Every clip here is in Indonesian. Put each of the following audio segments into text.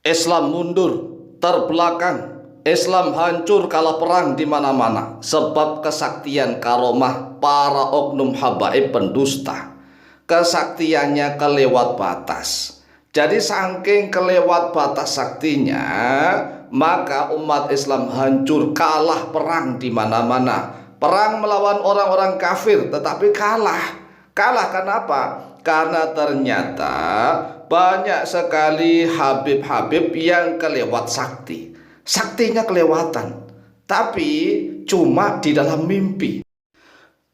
Islam mundur, terbelakang, Islam hancur kalah perang di mana-mana sebab kesaktian karomah para oknum habaib pendusta. Kesaktiannya kelewat batas. Jadi saking kelewat batas saktinya, maka umat Islam hancur, kalah perang di mana-mana. Perang melawan orang-orang kafir tetapi kalah. Kalah kenapa? Karena ternyata banyak sekali habib-habib yang kelewat sakti. Saktinya kelewatan, tapi cuma di dalam mimpi.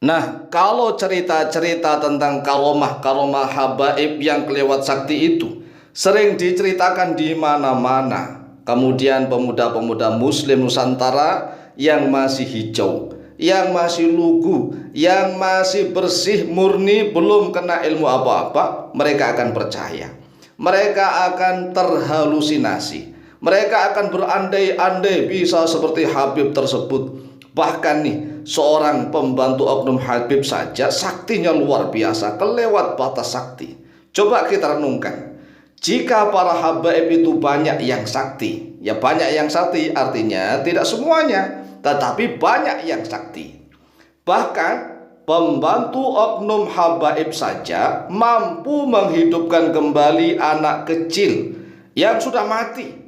Nah, kalau cerita-cerita tentang karomah-karomah habaib yang kelewat sakti itu sering diceritakan di mana-mana. Kemudian pemuda-pemuda muslim Nusantara yang masih hijau, yang masih lugu, yang masih bersih murni, belum kena ilmu apa-apa, mereka akan percaya. Mereka akan terhalusinasi. Mereka akan berandai-andai bisa seperti Habib tersebut. Bahkan nih, seorang pembantu oknum Habib saja saktinya luar biasa, kelewat batas sakti. Coba kita renungkan. Jika para habaib itu banyak yang sakti, ya banyak yang sakti artinya tidak semuanya, tetapi banyak yang sakti. Bahkan pembantu oknum habaib saja mampu menghidupkan kembali anak kecil yang sudah mati.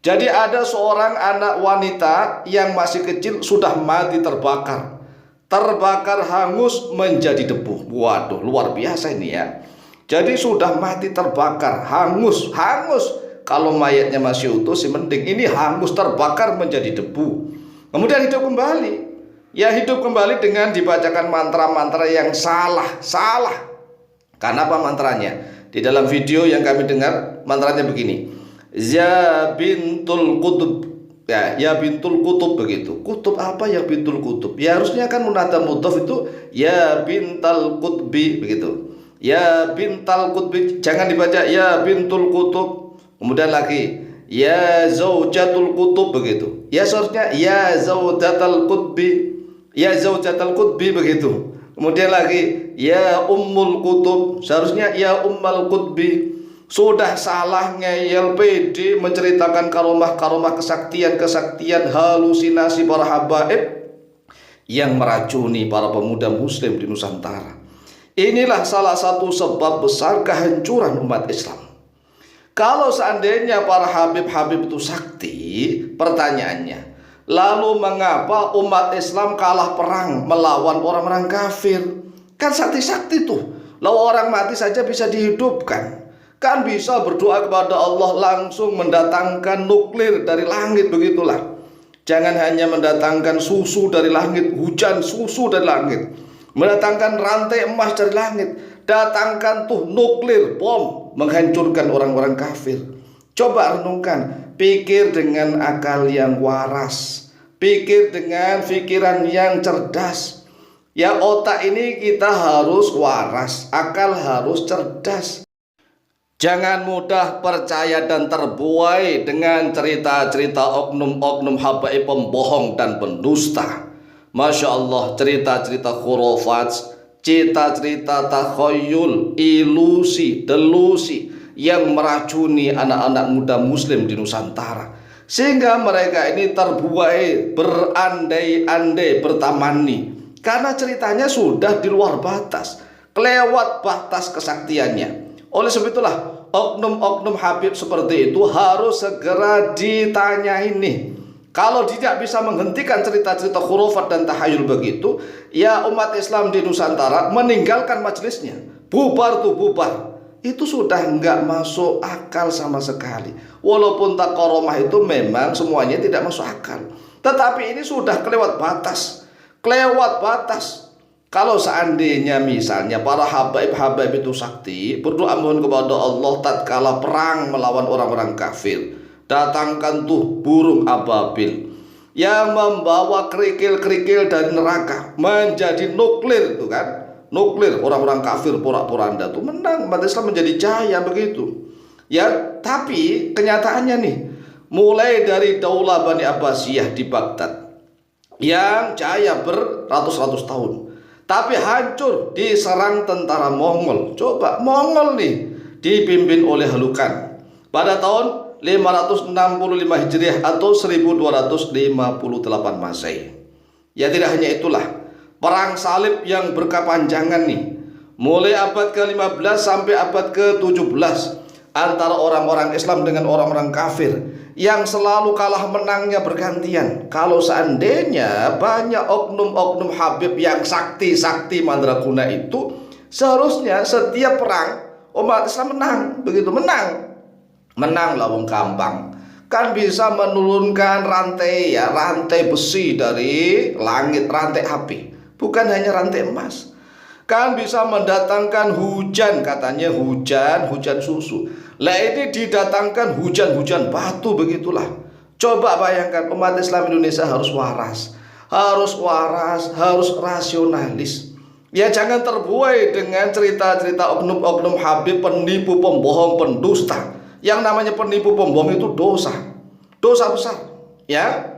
Jadi ada seorang anak wanita yang masih kecil sudah mati terbakar. Terbakar hangus menjadi debu. Waduh, luar biasa ini ya. Jadi sudah mati terbakar, hangus. Kalau mayatnya masih utuh sih mending, ini hangus terbakar menjadi debu. Kemudian hidup kembali. Ya hidup kembali dengan dibacakan mantra-mantra yang salah. Karena apa mantranya? Di dalam video yang kami dengar mantranya begini. Ya bintul kutub. Ya bintul kutub begitu. Kutub apa ya bintul kutub? Ya harusnya kan munada mudhof itu ya bintal kutbi begitu. Ya bintal kutbi, jangan dibaca ya bintul kutub. Kemudian lagi ya zaujatul kutub begitu. Ya seharusnya ya zaujatul kutbi. Ya zaujatul kutbi begitu. Kemudian lagi ya ummul kutub, seharusnya ya ummal kutbi. Sudah salah ngeyel pede menceritakan karomah-karomah kesaktian halusinasi para habaib yang meracuni para pemuda muslim di Nusantara. Inilah salah satu sebab besar kehancuran umat Islam. Kalau seandainya para habib-habib itu sakti, pertanyaannya, lalu mengapa umat Islam kalah perang melawan orang-orang kafir? Kan sakti-sakti tuh. Lalu orang mati saja bisa dihidupkan. Kan bisa berdoa kepada Allah langsung mendatangkan nuklir dari langit, begitulah. Jangan hanya mendatangkan susu dari langit, hujan susu dari langit, mendatangkan rantai emas dari langit, datangkan tuh nuklir, bom, menghancurkan orang-orang kafir. Coba renungkan, pikir dengan akal yang waras, pikir dengan pikiran yang cerdas. Ya otak ini kita harus waras, akal harus cerdas. Jangan mudah percaya dan terbuai dengan cerita-cerita oknum-oknum habaib pembohong dan pendusta. Masya Allah, cerita-cerita khurafat, cerita-cerita takhayul, ilusi, delusi yang meracuni anak-anak muda muslim di Nusantara. Sehingga mereka ini terbuai, berandai-andai, bertamani. Karena ceritanya sudah di luar batas, kelewat batas kesaktiannya. Oleh sebab itulah oknum-oknum habib seperti itu harus segera ditanyain nih. Kalau tidak bisa menghentikan cerita-cerita khurafat dan tahayul begitu, ya umat Islam di Nusantara meninggalkan majelisnya, bubar tuh bubar. Itu sudah nggak masuk akal sama sekali. Walaupun takaromah itu memang semuanya tidak masuk akal, tetapi ini sudah kelewat batas. Kalau seandainya misalnya para habaib-habaib itu sakti, berdoa mohon kepada Allah tatkala perang melawan orang-orang kafir, datangkan tuh burung ababil yang membawa kerikil-kerikil dari neraka menjadi nuklir, itu kan nuklir, orang-orang kafir porak-poranda tuh menang, umat Islam menjadi jaya begitu. Ya, tapi kenyataannya nih, mulai dari Daulah Bani Abbasiyah di Baghdad yang jaya beratus-ratus tahun, tapi hancur diserang tentara Mongol. Coba Mongol nih dipimpin oleh Halukan pada tahun 565 Hijriah atau 1258 Masehi. Ya tidak hanya itulah, perang salib yang berkepanjangan nih, mulai abad ke-15 sampai abad ke-17 antara orang-orang Islam dengan orang-orang kafir yang selalu kalah menangnya bergantian. Kalau seandainya banyak oknum-oknum Habib yang sakti-sakti mandraguna itu, seharusnya setiap perang umat Islam menang, begitu menang lah wong gampang. Kan bisa menurunkan rantai besi dari langit, rantai api, bukan hanya rantai emas. Kan bisa mendatangkan hujan, katanya hujan susu. Lah ini didatangkan hujan batu, begitulah. Coba bayangkan, umat Islam Indonesia harus waras, harus rasionalis. Ya jangan terbuai dengan cerita-cerita oknum-oknum Habib, penipu, pembohong, pendusta. Yang namanya penipu, pembohong itu dosa besar. Ya,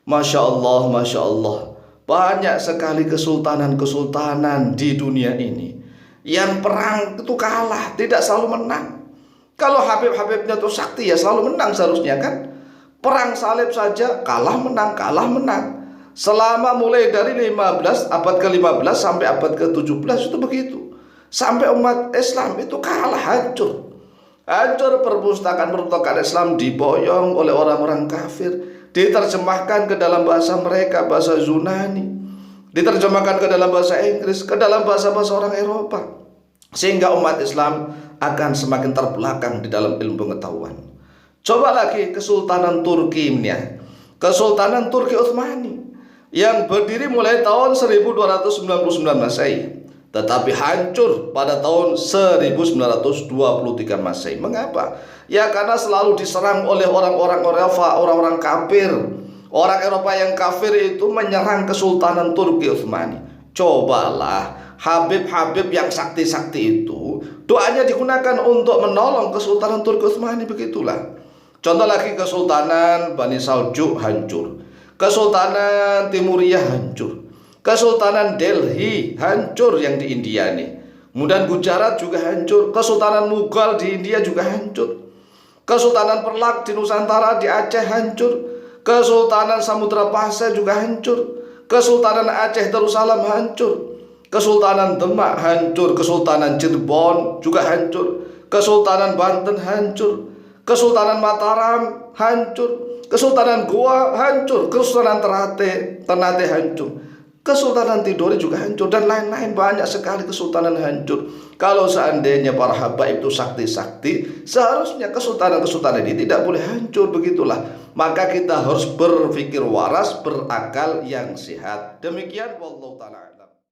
Masya Allah, banyak sekali kesultanan di dunia ini yang perang itu kalah, tidak selalu menang. Kalau Habib-Habibnya itu sakti, ya selalu menang seharusnya kan. Perang salib saja kalah menang. Selama mulai dari abad ke-15 sampai abad ke-17 itu begitu. Sampai umat Islam itu kalah, hancur perpustakaan Islam diboyong oleh orang-orang kafir, diterjemahkan ke dalam bahasa mereka, bahasa Yunani, diterjemahkan ke dalam bahasa Inggris, ke dalam bahasa-bahasa orang Eropa, sehingga umat Islam akan semakin terbelakang di dalam ilmu pengetahuan. Coba lagi Kesultanan Turki ini, Kesultanan Turki Utsmani yang berdiri mulai tahun 1299 Masehi, tetapi hancur pada tahun 1923 Masehi. Mengapa? Ya karena selalu diserang oleh orang-orang Eropa, orang-orang kafir. Orang Eropa yang kafir itu menyerang Kesultanan Turki Utsmani. Cobalah Habib-Habib yang sakti-sakti itu, doanya digunakan untuk menolong Kesultanan Turki Utsmani, begitulah. Contoh lagi Kesultanan Bani Saljuk hancur, Kesultanan Timuriyah hancur, Kesultanan Delhi hancur yang di India nih. Kemudian Gujarat juga hancur, Kesultanan Mughal di India juga hancur, Kesultanan Perlak di Nusantara di Aceh hancur, Kesultanan Samudra Pasai juga hancur, Kesultanan Aceh Darussalam hancur, Kesultanan Demak hancur, Kesultanan Cirebon juga hancur, Kesultanan Banten hancur, Kesultanan Mataram hancur, Kesultanan Goa hancur, Kesultanan Ternate hancur, Kesultanan Tidore juga hancur, dan lain-lain, banyak sekali kesultanan hancur. Kalau seandainya para habaib itu sakti-sakti, seharusnya kesultanan-kesultanan ini tidak boleh hancur, begitulah. Maka kita harus berpikir waras, berakal yang sehat. Demikian wallahu ta'ala.